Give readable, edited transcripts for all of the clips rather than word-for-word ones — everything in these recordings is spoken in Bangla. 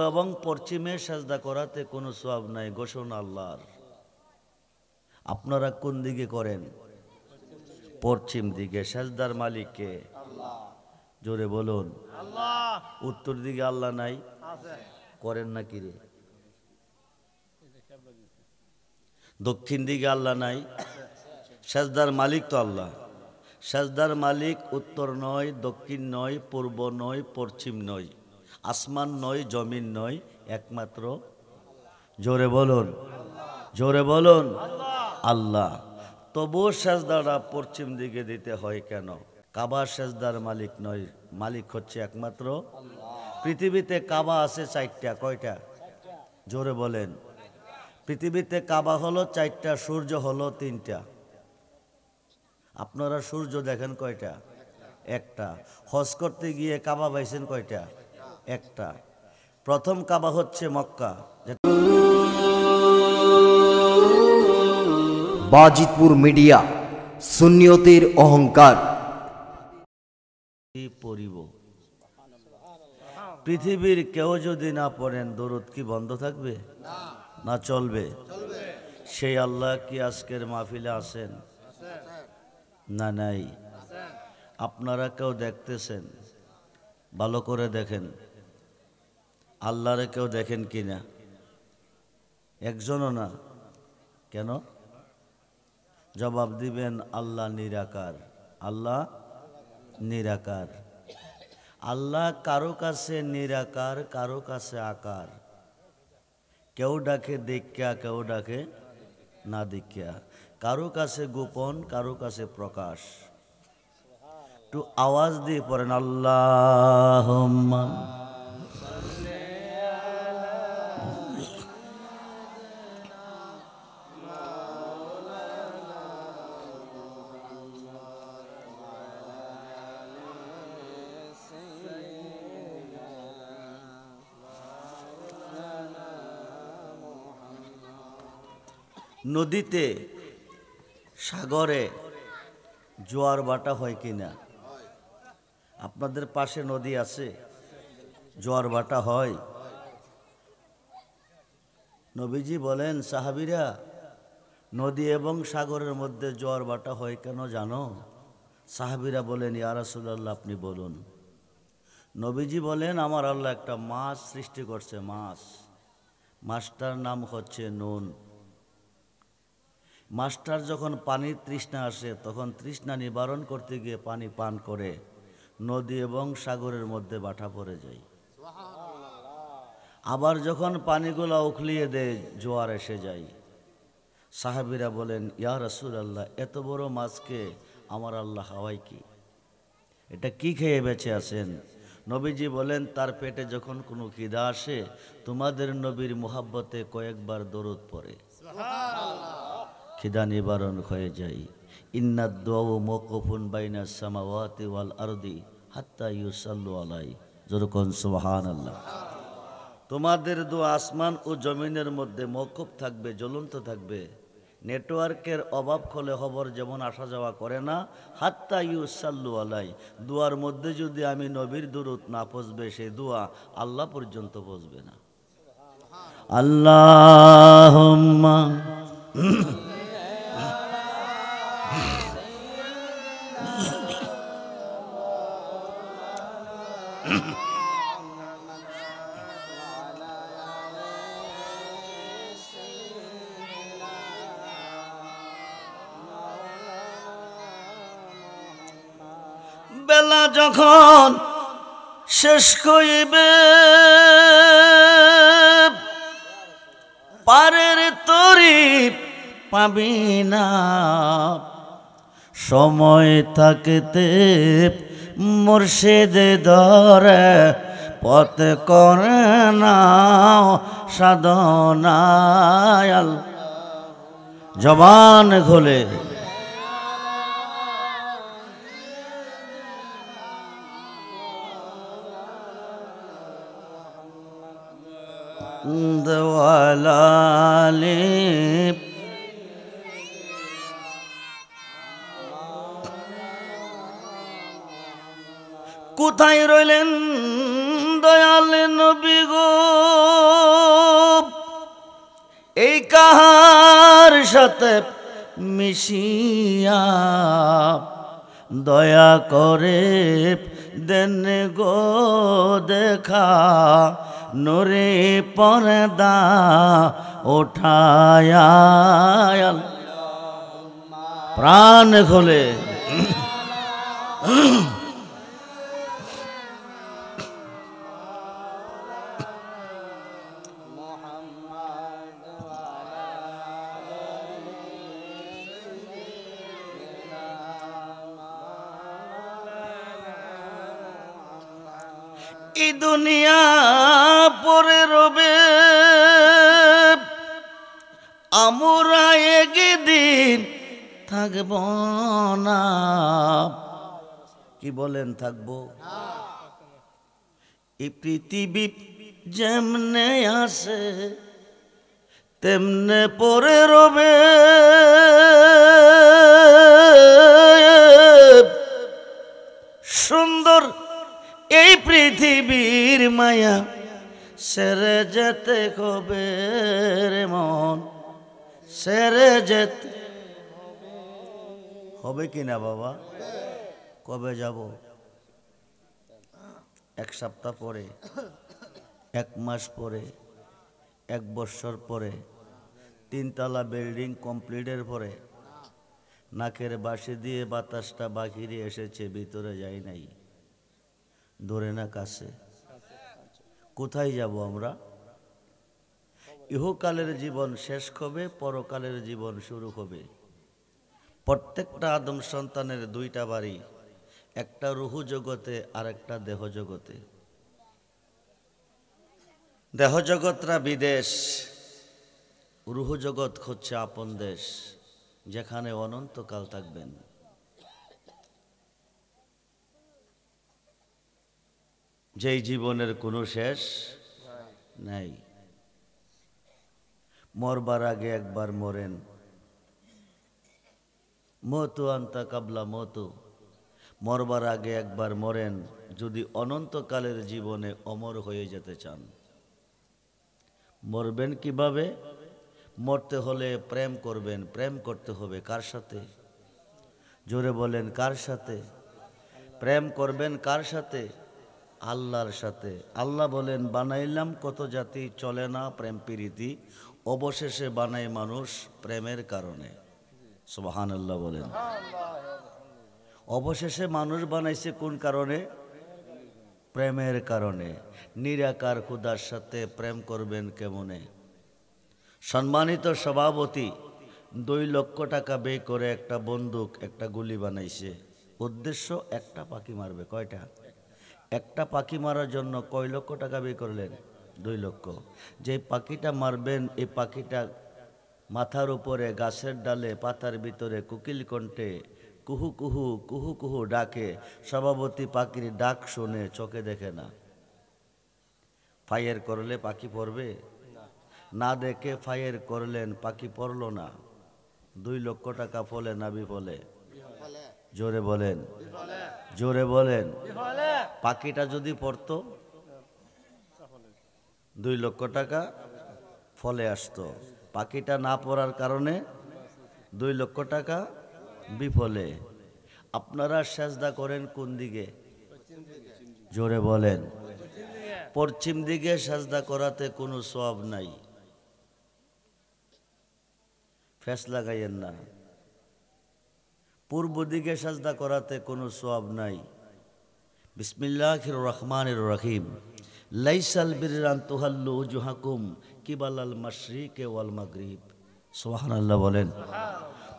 এবং পশ্চিমে সাজদা করাতে কোনো সওয়াব নাই, ঘোষণা আল্লাহর। আপনারা কোন দিকে করেন? পশ্চিম দিকে। সাজদার মালিক কে? জোরে বলুন। উত্তর দিকে আল্লাহ নাই? করেন না কি রে? দক্ষিণ দিকে আল্লাহ নাই? সাজদার মালিক তো আল্লাহ। সাজদার মালিক উত্তর নয়, দক্ষিণ নয়, পূর্ব নয়, পশ্চিম নয়, আসমান নয়, জমিন নয়, একমাত্র জোরে বলুন, জোরে বলুন আল্লাহ। তবুও সাজদাটা পশ্চিম দিকে দিতে হয় কেন? কাবা সাজদার মালিক নয়, মালিক হচ্ছে একমাত্র পৃথিবীতে কাবা আছে চারটা। কয়টা? জোরে বলেন। পৃথিবীতে কাবা হলো চারটা, সূর্য হলো তিনটা। আপনারা সূর্য দেখেন কয়টা? একটা। হজ করতে গিয়ে কাবা পাইছেন কয়টা? একটা। প্রথম কাবা হচ্ছে মক্কা। বাজিতপুর মিডিয়া, সুন্নিয়তের অহংকার। পড়িব। পৃথিবীর কেউ যদি না পড়েন দরুদ কি বন্ধ থাকবে? না চলবে? সেই আল্লাহ কি আজকের মাহফিলে আছেন? না নাই। আপনারা কেউ দেখতেছেন? ভালো করে দেখেন। আল্লাহরে কেউ দেখেন কিনা? একজনও না। কেন? জবাব দিবেন আল্লাহ নিরাকার। আল্লাহ নিরাকার। আল্লাহ কারো কাছে নিরাকার, কারো কাছে আকার। কেউ ডাকে দীক্ষা, কেউ ডাকে না দীক্ষা। কারো কাছে গোপন, কারো কাছে প্রকাশ। একটু আওয়াজ দিয়ে পড়েন আল্লাহুম্মা। নদীতে, সাগরে জোয়ার ভাটা হয় কিনা? আপনাদের পাশে নদী আছে? জোয়ার ভাটা হয়? নবীজি বলেন, সাহাবীরা, নদী এবং সাগরের মধ্যে জোয়ার ভাটা হয় কেন জানো? সাহাবীরা বলেন, ইয়া রাসূলুল্লাহ আপনি বলুন। নবীজি বলেন, আমার আল্লাহ একটা মাছ সৃষ্টি করছে, মাছ। মাছটার নাম হচ্ছে নুন। মাছটার যখন পানির তৃষ্ণা আসে তখন তৃষ্ণা নিবারণ করতে গিয়ে পানি পান করে নদী এবং সাগরের মধ্যে বাটা পড়ে যায়। আবার যখন পানিগুলো উখলিয়ে দেয় জোয়ার এসে যায়। সাহাবীরা বলেন, ইয়া রাসূলুল্লাহ এত বড় মাছকে আমার আল্লাহ খাওয়ায় কি? এটা কি খেয়ে বেঁচে আছেন? নবীজি বলেন, তার পেটে যখন কোনো খিদা আসে তোমাদের নবীর মুহাব্বতে কয়েকবার দরুদ পড়ে, খিদা নিবারণ হয়ে যায়। ইন্নাদ দুআউ মাওকুফুন বাইনাস সামাওয়াতি ওয়াল আরদি হাত্তা ইউসাল্লু আলাই। যেরকম সুবহানাল্লাহ। তোমাদের দোয়া আসমান ও জমিনের মধ্যে মওকুফ থাকবে, জ্বলন্ত থাকবে। নেটওয়ার্কের অভাব হলে খবর যেমন আসা যাওয়া করে না, হাত্তা ইউসাল্লু আলাই। দুয়ার মধ্যে যদি আমি নবীর দুরূদ না পৌঁছবে সেই দোয়া আল্লাহ পর্যন্ত পৌঁছবে না। আল্লাহুম্মা বেলা যখন শেষ হইবে পারের তরি পাবি না, সময় থাকতে মুর্শিদ ধরে পথ করে নাও সাধনায়। জবান খোলে দেওয়ালালি কোথায় রইলেন দয়াল নবী গো? সাথে মিশিয়া দয়া করে দেন গো দেখা নুরে পর্দা ওঠায়া প্রাণ খোলে এই দুনিয়া পরে রবে আমরা একদিন থাকব না কি বলেন থাকবো এই পৃথিবী যেমনে আসে তেমনে পরে রবে সুন্দর এই পৃথিবীর মায়া সেরে যেতে হবে রে মন সেরে যেতে হবে কি না বাবা কবে যাব এক সপ্তাহ পরে এক মাস পরে এক বছর পরে তিনতলা বিল্ডিং কমপ্লিটের পরে নাকের বাঁশি দিয়ে বাতাসটা বাহিরে এসেছে ভিতরে যায় নাই ধরে না কাছে কোথায় যাব আমরা ইহকালের জীবন শেষ হবে পরকালের জীবন শুরু হবে প্রত্যেকটা আদম সন্তানের দুইটা বাড়ি একটা রুহু জগতে আর একটা দেহ জগতে দেহ জগৎরা বিদেশ রুহু জগৎ হচ্ছে আপন দেশ যেখানে অনন্তকাল থাকবেন যেই জীবনের কোনো শেষ নাই মরবার আগে একবার মরেন মতু আন্তা কাবলা মতু মরবার আগে একবার মরেন যদি অনন্তকালের জীবনে অমর হয়ে যেতে চান মরবেন কিভাবে মরতে হলে প্রেম করবেন প্রেম করতে হবে কার সাথে জোরে বলেন কার সাথে প্রেম করবেন কার সাথে আল্লাহর সাথে আল্লাহ বলেন বানাইলাম কত জাতি চলে না প্রেম প্রীতি অবশেষে বানায় মানুষ প্রেমের কারণে সুবহানাল্লাহ বলেন অবশেষে মানুষ বানাইছে কোন কারণে প্রেমের কারণে নিরাকার খোদার সাথে প্রেম করবেন কেমনে সম্মানিত সভাপতি 2 লক্ষ টাকা ব্যয় করে একটা বন্দুক একটা গুলি বানাইছে উদ্দেশ্য একটা পাখি মারবে কয়টা একটা পাখি মারার জন্য কয় লক্ষ টাকা ব্যয় করলেন 2 লক্ষ যে পাখিটা মারবেন এই পাখিটা মাথার উপরে গাছের ডালে পাতার ভিতরে কোকিল কণ্ঠে কুহু কুহু কুহু কুহু ডাকে সভাপতি পাখির ডাক শুনে চোখে দেখে না ফায়ার করলে পাখি পড়বে না দেখে ফায়ার করলেন পাখি পড়ল না 2 লক্ষ টাকা ফলে না বিফলে জোরে বলেন জোরে বলেন পাখিটা যদি পড়তো 2 লক্ষ টাকা ফলে আসতো পাখিটা না পড়ার কারণে 2 লক্ষ টাকা বিফলে আপনারা সেজদা করেন কোন দিকে জোরে বলেন পশ্চিম দিকে সেজদা করাতে কোনো সওয়াব নাই ফেস লাগাইয়েন না পূর্ব দিকে সেজদা করাতে কোনো সওয়াব নাই বিসমিল্লাহির রহমানির রহিম লাইসাল বিররান তুহাল্লু উজুহাকুম কিবালাল মাশরিকি ওয়াল মাগরিব সুবহানাল্লাহ বলেন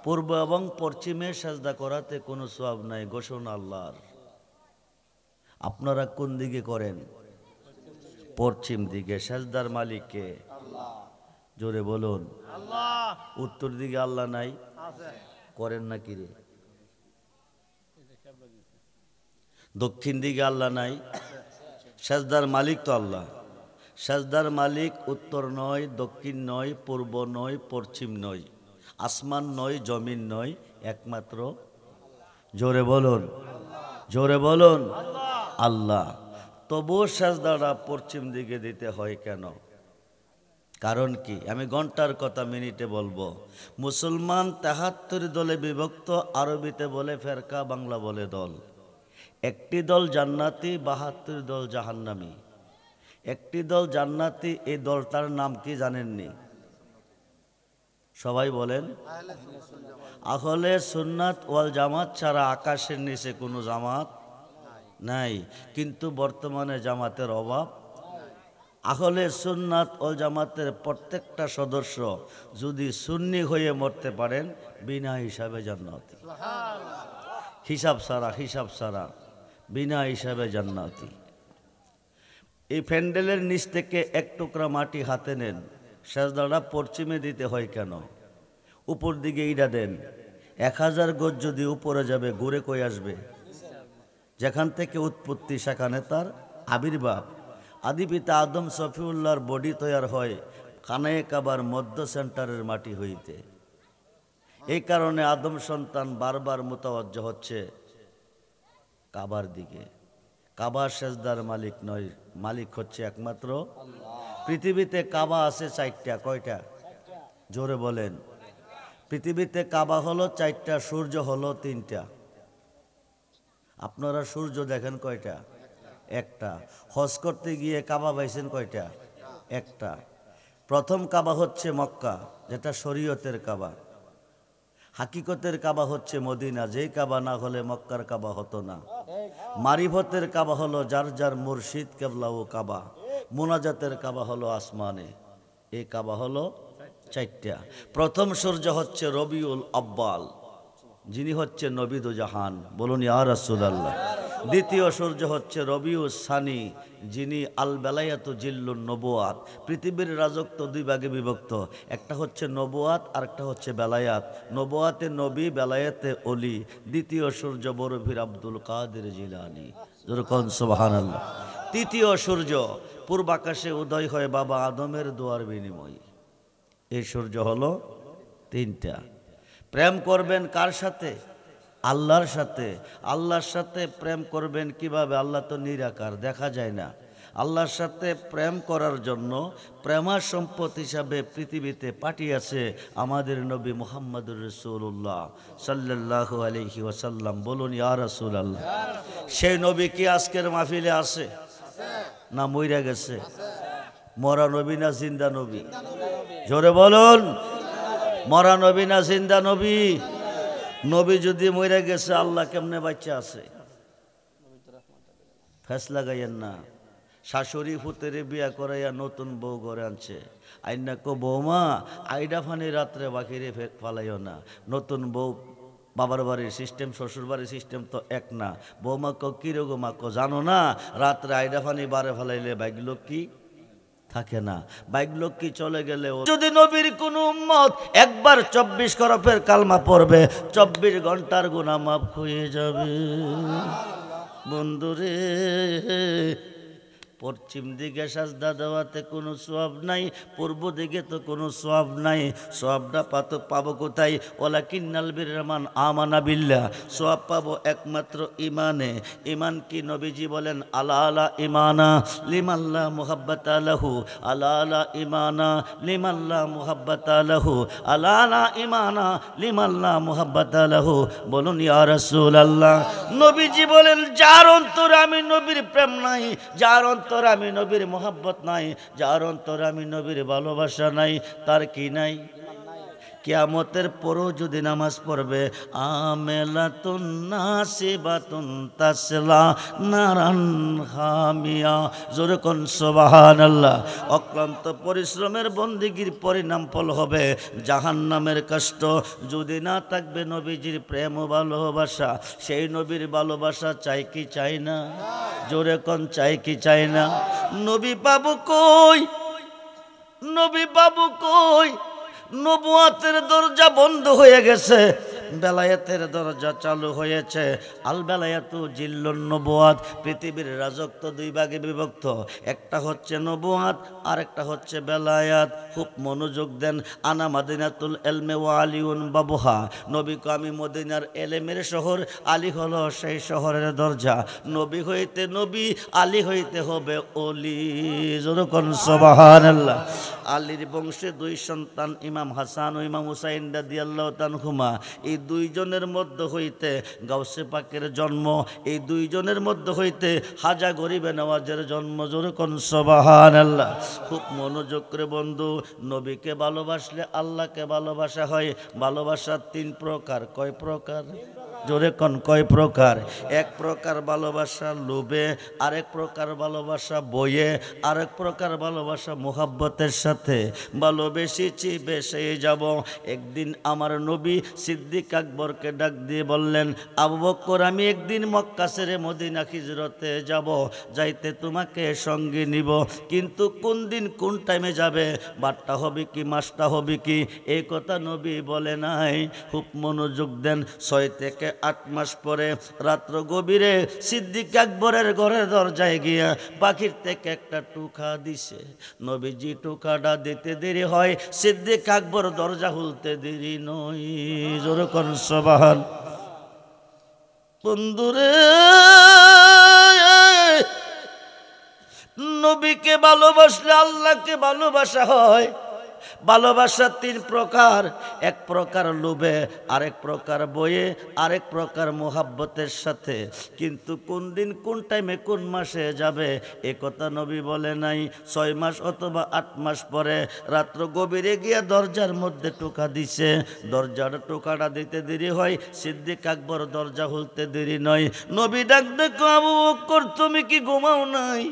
পূর্ব এবং পশ্চিমে সেজদা করাতে কোনো সওয়াব নাই ঘোষণা আল্লাহর আপনারা কোন দিকে করেন পশ্চিম দিকে সেজদার মালিক কে আল্লাহ জোরে বলুন আল্লাহ উত্তর দিকে আল্লাহ নাই আছে করেন না কি রে দক্ষিণ দিকে আল্লাহ নাই সেজদার মালিক তো আল্লাহ সেজদার মালিক উত্তর নয় দক্ষিণ নয় পূর্ব নয় পশ্চিম নয় আসমান নয় জমিন নয় একমাত্র জোরে বলুন জোরে বলুন আল্লাহ তবুও সেজদাটা পশ্চিম দিকে দিতে হয় কেন কারণ কি? আমি ঘন্টার কথা মিনিটে বলবো। মুসলমান ৭৩ দলে বিভক্ত, আরবিতে বলে ফেরকা, বাংলা বলে দল। একটি দল জান্নাতি, ৭২ দল জাহান্নামী। একটি দল জান্নাতি, এই দলটার নাম কি জানেননি? সবাই বলেন। আহলে সুন্নাত ওয়াল জামাত ছাড়া আকাশের নিচে কোনো জামাত নাই, কিন্তু বর্তমানে জামাতের অভাব। আহলে সুন্নাত ওয়াল জামাতের প্রত্যেকটা সদস্য যদি সুন্নি হয়ে মরতে পারেন, বিনা হিসাবে জান্নাতি। হিসাব ছাড়া বিনা হিসাবে জান্নাতি। এই প্যান্ডেলের নিচ থেকে এক টুকরা মাটি হাতে নেন, সেজদাটা পশ্চিমে দিতে হয় কেন? উপর দিকে ইটা দেন, 1000 গজ যদি উপরে যাবে, ঘুরে কই আসবে? যেখান থেকে উৎপত্তি সেখানে তার আবির্ভাব। আদি পিতা আদম সফিউল্লাহর বডি তৈয়ার হয় খানায়ে কাবার মধ্য সেন্টারের মাটি হইতে। এই কারণে আদম সন্তান বারবার মুতাওয়াজ্জহ হচ্ছে কাবার দিকে। কাবা সেজদার মালিক নয়, মালিক হচ্ছে একমাত্র পৃথিবীতে কাবা আছে 4টা। কয়টা? জোরে বলেন। পৃথিবীতে কাবা হলো 4টা, সূর্য হলো 3টা। আপনারা সূর্য দেখেন কয়টা? একটা। হজ করতে গিয়ে কাবা পাইছেন কয়টা? একটা। প্রথম কাবা হচ্ছে মক্কা, যেটা শরীয়তের কাবা। হাকিকতের কাবা হচ্ছে মদিনা, যেই কাবা না হলে মক্কার কাবা হতো না। মারিফতের কাবা হলো যার যার মুর্শিদ কেবলা ও কাবা। মুনাজাতের কাবা হলো আসমানে। এই কাবা হলো 4টা। প্রথম সূর্য হচ্ছে রবিউল আব্বাল, যিনি হচ্ছে নবী দু জাহান, বলুন ইয়া রাসূলুল্লাহ। দ্বিতীয় সূর্য হচ্ছে রবিউস সানি, যিনি আল বেলায়াতু জিল্লুন নবুয়াত। পৃথিবীর রাজত্ব 2 ভাগে বিভক্ত, একটা হচ্ছে নবুয়াত আর একটা হচ্ছে বেলায়াত। নবুয়াতে নবী, বেলায়াতে অলি। দ্বিতীয় সূর্য বরফির আব্দুল কাদের জিলানী, যেরকম সুবহানাল্লাহ। তৃতীয় সূর্য পূর্বাকাশে উদয় হয় বাবা আদমের দোয়ার বিনিময়। এই সূর্য হলো 3টা। প্রেম করবেন কার সাথে? আল্লাহর সাথে। আল্লাহর সাথে প্রেম করবেন কিভাবে? আল্লাহ তো নিরাকার, দেখা যায় না। আল্লাহর সাথে প্রেম করার জন্য প্রেমা সম্পদ হিসাবে পৃথিবীতে পাঠিয়েছে আমাদের নবী মুহাম্মদুর রাসূলুল্লাহ সাল্লাল্লাহু আলাইহি ওয়াসাল্লাম, বলুন ইয়া রাসূলুল্লাহ। সেই নবী কি আজকের মাহফিলে আছে? না মইরা গেছে? মরা নবী না জিন্দা নবী? জোরে বলুন, মরা নবী না জিন্দা নবী? নবী যদি মরে গেছে, আল্লাহ কেমনে বাচ্চা আছে? ফেস লাগাইয়েন না। শাশুড়ি ফুতেরে বিয়া করাইয়া নতুন বউ ঘরে আনছে, আইনা কো বৌমা আইডা ফানি রাত্রে বাকিরে ফালাইও না। নতুন বউ বাবার বাড়ির সিস্টেম, শ্বশুর বাড়ির সিস্টেম তো এক না। বৌমা কো কিরকমা কো জানো না, রাত্রে আইডা ফানি বারে ফালাইলে বাইগুলো কি থাকে না। বাইক লক্ষ্মী চলে গেলে যদি নবীর কোন উম্মত একবার 24 করফের কালমা পড়বে, 24 ঘন্টার গুনাহ মাফ হয়ে যাবে। বন্ধুরে, পশ্চিম দিকে সাজদা দেওয়াতে কোনো সওয়াব নাই, পূর্ব দিকে তো কোনো সওয়াব নাই। সওয়াবটা পাবো কোথায়? ওয়ালাকিন্নাল বিররা মান আমানা বিল্লাহ। সওয়াব পাবো একমাত্র ইমানে। ইমান কি? নবীজি বলেন আলা আলা ইমানা লিমাল্লা মুহাব্বাতা লাহু, আলা আলা ইমানা লিমাল্লা মুহাব্বাতা লাহু, আলা আলা ইমানা লিমাল্লা মুহাব্বাতা লাহু, বলুন ইয়া রাসূলুল্লাহ। নবীজি বলেন যার অন্তরে আমি নবীর প্রেম নাই, যার অন্তরে আমি নবীর মোহাব্বত নাই, যার অন্তরে আমি নবীর ভালোবাসা নাই, তার কি নাই? কিয়ামতের পরও যদি নামাজ পড়বে, আমেলাতুন নাসিবাতুন তাসলা নারান হামিয়া, জোরে কোন সুবহানাল্লাহ। অক্লান্ত পরিশ্রমের বন্দেগীর পরিণাম ফল হবে জাহান্নামের কষ্ট। যদি না থাকবে নবীজির প্রেম ও ভালোবাসা, সেই নবীর ভালোবাসা চাই কি চাই না? জোরে কোন চাই কি চাই না? নবী পাবো কই? নবী পাবো কই? নবুয়াতের দরজা বন্ধ হয়ে গেছে, বেলায়েতের দরজা চালু হয়েছে। আল বেলায়াতু জিল্লুন নবুয়াত। পৃথিবীর রাজত্ব 2 ভাগে বিভক্ত, একটা হচ্ছে নবুয়াত আর একটা হচ্ছে বেলায়াত। খুব মনোযোগ দেন। আনা মাদিনাতুল ইলমি ওয়া আলিউন বাবুহা। নবী কো আমি মদিনার এলেমের শহর, আলী হলো সেই শহরের দরজা। নবী হইতে নবী, আলী হইতে হবে অলি, যেরকম সুবহানাল্লাহ। আলীর বংশে দুই সন্তান ইমাম হাসান ও ইমাম হুসাইন রাদিয়াল্লাহু তাআলা, এই দুইজনের মধ্য হইতে গাউসে পাকের জন্ম, এই দুইজনের মধ্য হইতে হাজা গরিবে নওয়াজের জন্ম। জোরে কোন সুবহানাল্লাহ। খুব মনোযোগ করে বন্ধু, নবীকে ভালোবাসলে আল্লাহকে ভালোবাসা হয়। ভালোবাসার তিন প্রকার। কয় প্রকার? জোরে কোন কয় প্রকার? এক প্রকার ভালোবাসা লোভে, আরেক প্রকার ভালোবাসা বইয়ে, আরেক প্রকার ভালোবাসা মোহাব্বতের সাথে। ভালোবেসেছি বেসে যাব। একদিন আমার নবী সিদ্দিক আকবরকে ডাক দিয়ে বললেন, আবু বকর, আমি একদিন মক্কা ছেড়ে মদিনা হিজরতে যাব, যাইতে তোমাকে সঙ্গে নিব, কিন্তু কোন দিন কোন টাইমে যাবে, বারটা হবে কি মাসটা হবে কি, এই কথা নবী বলে নাই। খুব মনোযোগ দেন। 6 থেকে 8 মাস পরে রাত্র গভীরে সিদ্দিক আকবরের ঘরের দরজায় গিয়া পাখির থেকে একটা টুকা দিছে। নবীজি টুকাটা দিতে দেরি হয়, সিদ্দিক আকবর দরজা খুলতে দেরি নয়। জোরে কোন সুবহান। বন্ধুরে, নবীকে ভালোবাসলে আল্লাহকে ভালোবাসা হয়। ভালোবাসার তিন প্রকার। এক প্রকার লোভে, আরেক প্রকার বইয়ে, আরেক প্রকার মোহাব্বতের সাথে। কিন্তু কোন দিন কোন টাইমে কোন মাসে যাবে এ কথা নবী বলে নাই। 6 মাস অথবা 8 মাস পরে রাত্র গভীরে গিয়া দরজার মধ্যে টোকা দিছে। দরজার টোকাটা দিতে দেরি হয়, সিদ্দিক আকবর দরজা খুলতে দেরি নয়। নবী ডাক দেখো, আবু বকর, তুমি কি ঘুমাও নাই?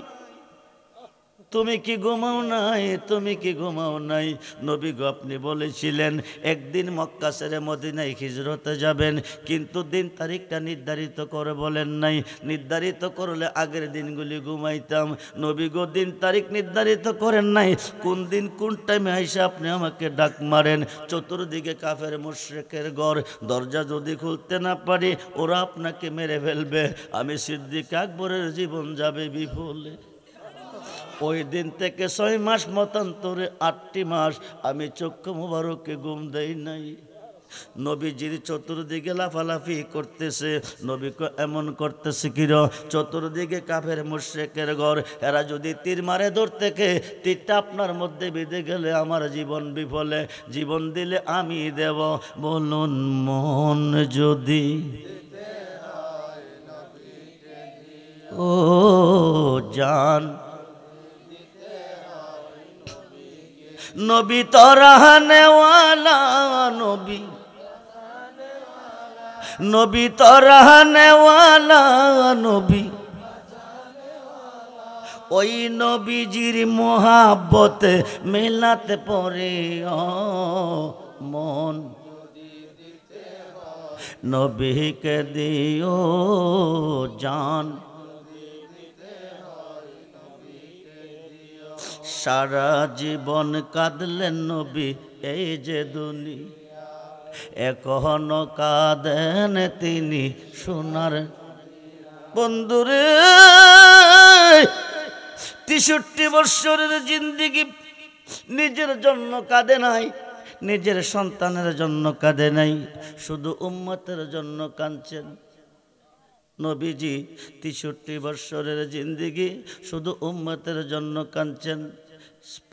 তুমি কি ঘুমাও নাই? তুমি কি ঘুমাও নাই? নবী গো, আপনি বলেছিলেন একদিন মক্কা ছেড়ে মদিনায় হিজরতে যাবেন, কিন্তু দিন তারিখটা নির্ধারিত করে বলেন নাই। নির্ধারিত করলে আগের দিনগুলি ঘুমাইতাম। নবী গো, দিন তারিখ নির্ধারিত করেন নাই, কোন দিন কোন টাইমে আইসা আপনি আমাকে ডাক মারেন। চতুর্দিকে কাফের মুশরিকের ঘর, দরজা যদি খুলতে না পারি ওরা আপনাকে মেরে ফেলবে। আমি সিদ্দিক আকবরের জীবন যাবে বিফলে। ওই দিন থেকে 6 মাস মতান্তরে 8টি মাস আমি চক্ষু মুবারকে ঘুম দেই নাই। নবীজির চতুর্দিকে লাফালাফি করতেছে। নবীকে এমন করতেছে কির, চতুর্দিকে কাফের মুশরিকের ঘর, এরা যদি তীর মারে দূর থেকে, তীরটা আপনার মধ্যে বেঁধে গেলে আমার জীবন বিফলে। জীবন দিলে আমি দেব। বলুন মন যদি ও জান, নবী তরাহনেওয়ালা, নবী নবী তরাহনেওয়ালা, নবী ওই নবীজির মোহাব্বতে মেলাতে পড়ে মন। নবীকে দিও জান, সারা জীবন কাঁদলেন নবী এই যে দুনিয়া, এখনো কাঁদেন তিনি সোনার। বন্ধুরে, 63 বৎসরের জিন্দিগি নিজের জন্য কাঁদে নাই, নিজের সন্তানের জন্য কাঁদে নাই, শুধু উম্মতের জন্য কাঁদছেন। নবীজি 63 বৎসরের জিন্দিগি শুধু উম্মতের জন্য কাঁদছেন।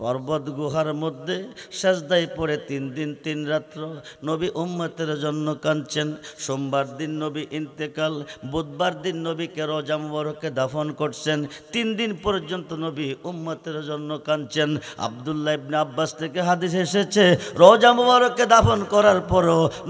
পর্বত গুহার মধ্যে সেজদায় পড়ে 3 দিন 3 রাত্র নবী উম্মতের জন্য কাঁদছেন। সোমবার দিন নবী ইন্তেকাল, বুধবার দিন নবীকে রওজা মুবারকে দাফন করছেন। 3 দিন পর্যন্ত নবী উম্মতের জন্য কাঁদছেন। আব্দুল্লাহ ইবনে আব্বাস থেকে হাদিস এসেছে, রওজা মুবারকে দাফন করার পরও